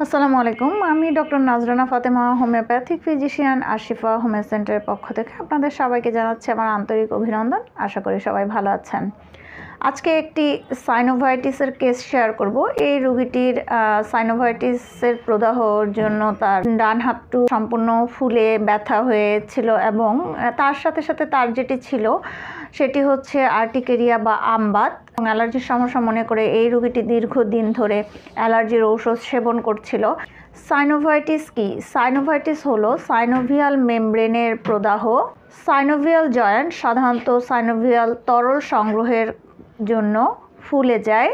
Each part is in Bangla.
আসসালামু আলাইকুম। আমি doctor Nazrana Fatema, homeopathic physician Ashifa homeo সেন্টারের পক্ষ থেকে আপনাদের সবাইকে জানাচ্ছি আমার আন্তরিক অভিনন্দন। আশা করি সবাই ভালো আছেন। আজকে একটি সাইনোভাইটিসের কেস শেয়ার করব। এই রোগীটির সাইনোভাইটিসের প্রদাহর জন্য তার ডান হাতটু সম্পূর্ণ ফুলে ব্যথা হয়েছিল এবং তার সাথে সাথে তার যেটি ছিল সেটি হচ্ছে আর্টিকেরিয়া বা আমবাত এবং অ্যালার্জির সমস্যা মনে করে এই রোগীটি দীর্ঘদিন ধরে অ্যালার্জির ঔষধ সেবন করছিল। সাইনোভাইটিস কি? সাইনোভাইটিস হলো সাইনোভিয়াল মেমব্রেনের প্রদাহ। সাইনোভিয়াল জয়েন্ট সাধারণত সাইনোভিয়াল তরল সংগ্রহের জন্য ফুলে যায়।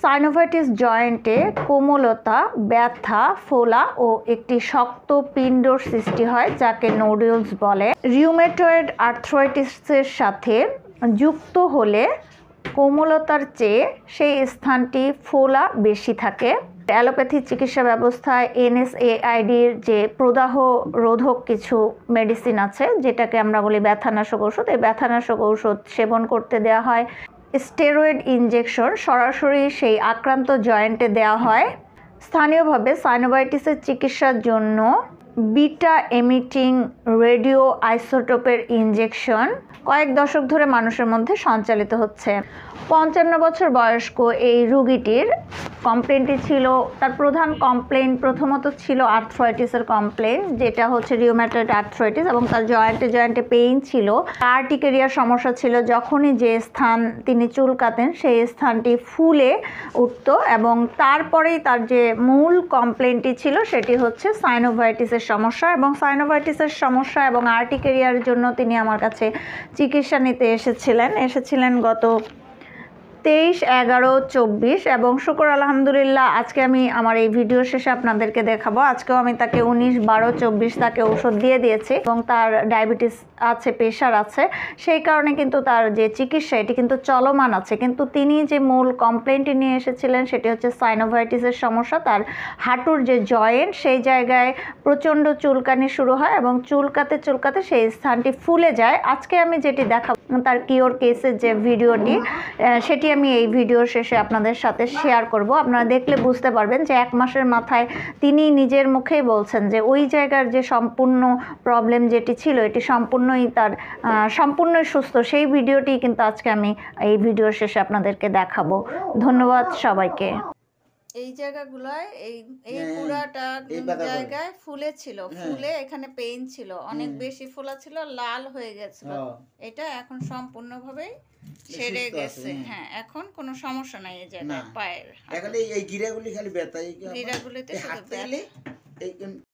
সাইনোভাইটিস জয়েন্টে কোমলতা, ব্যথা, ফোলা ও একটি শক্ত পিণ্ডর সৃষ্টি হয় যাকে নোডুলস বলে। রিউমেটয়েড আর্থ্রাইটিসের সাথে যুক্ত হলে কোমলতার চেয়ে সেই স্থানটি ফোলা বেশি থাকে। অ্যালোপ্যাথি চিকিৎসা ব্যবস্থায় NSAIDর যে প্রদাহ রোধক কিছু মেডিসিন আছে যেটাকে আমরা বলি ব্যথানাশক ঔষধ, এই ব্যথানাশক ঔষধ সেবন করতে দেওয়া হয়। স্টেরয়েড ইনজেকশন সরাসরি সেই আক্রান্ত জয়েন্টে দেওয়া হয়। স্থানীয়ভাবে সাইনোভাইটিসের চিকিৎসার জন্য বিটা এমিটিং রেডিও আইসোটোপের ইনজেকশন কয়েক দশক ধরে মানুষের মধ্যে সঞ্চালিত হচ্ছে। 55 বছর বয়স্ক এই রোগীটির কমপ্লেনটি ছিল, তার প্রধান কমপ্লেন প্রথমত ছিল আর্থ্রাইটিসের কমপ্লেন, যেটা হচ্ছে রিউমেটয়েড আর্থ্রাইটিস, এবং তার জয়েন্টে পেইন ছিল। আর্টিকেরিয়ার সমস্যা ছিল, যখনই যে স্থান তিনি চুলকাতেন সেই স্থানটি ফুলে উঠত, এবং তারপরেই তার যে মূল কমপ্লেনটি ছিল সেটি হচ্ছে সাইনোভাইটিসের সমস্যা। এবং সাইনোভাইটিসের সমস্যা এবং আর্টিকেরিয়ার জন্য তিনি আমার কাছে চিকিৎসা নিতে এসেছিলেন গত 23/11/24, এবং শুকর আলহামদুলিল্লাহ আজকে আমি আমার এই ভিডিও শেষে আপনাদেরকে দেখাবো। আজকেও আমি তাকে 19/12/24 তাকে ওষুধ দিয়ে দিয়েছি, এবং তার ডায়াবেটিস আছে, প্রেশার আছে, সেই কারণে কিন্তু তার যে চিকিৎসা এটি কিন্তু চলমান আছে। কিন্তু তিনি যে মূল কমপ্লেনটি নিয়ে এসেছিলেন সেটি হচ্ছে সাইনোভাইটিসের সমস্যা। তার হাঁটুর যে জয়েন্ট সেই জায়গায় প্রচণ্ড চুলকানি শুরু হয় এবং চুলকাতে চুলকাতে সেই স্থানটি ফুলে যায়। আজকে আমি যেটি দেখাবো তার কিওর কেসের যে ভিডিওটি, সেটি আমি এই ভিডিওর শেষে আপনাদের সাথে শেয়ার করব। আপনারা দেখলে বুঝতে পারবেন যে 1 মাসের মাথায় তিনি নিজের মুখেই বলছেন যে ওই জায়গার যে সম্পূর্ণ প্রবলেম যেটি ছিল এটি সম্পূর্ণই সুস্থ। সেই ভিডিওটি কিন্তু আজকে আমি এই ভিডিওর শেষে আপনাদেরকে দেখাবো। ধন্যবাদ সবাইকে। এই জায়গাগুলোয় এই পুরাটা জায়গায় ফুলে ছিল, ফুলে এখানে পেইন ছিল, অনেক বেশি ফোলা ছিল, লাল হয়ে গেছিল। এটা এখন সম্পূর্ণভাবে সেরে গেছে। হ্যাঁ, এখন কোনো সমস্যা নাই এই জায়গায় পায়ের। এখন এই গিরাগুলি খালি ব্যথা, এই গিরাগুলিতে শুধু ব্যথা।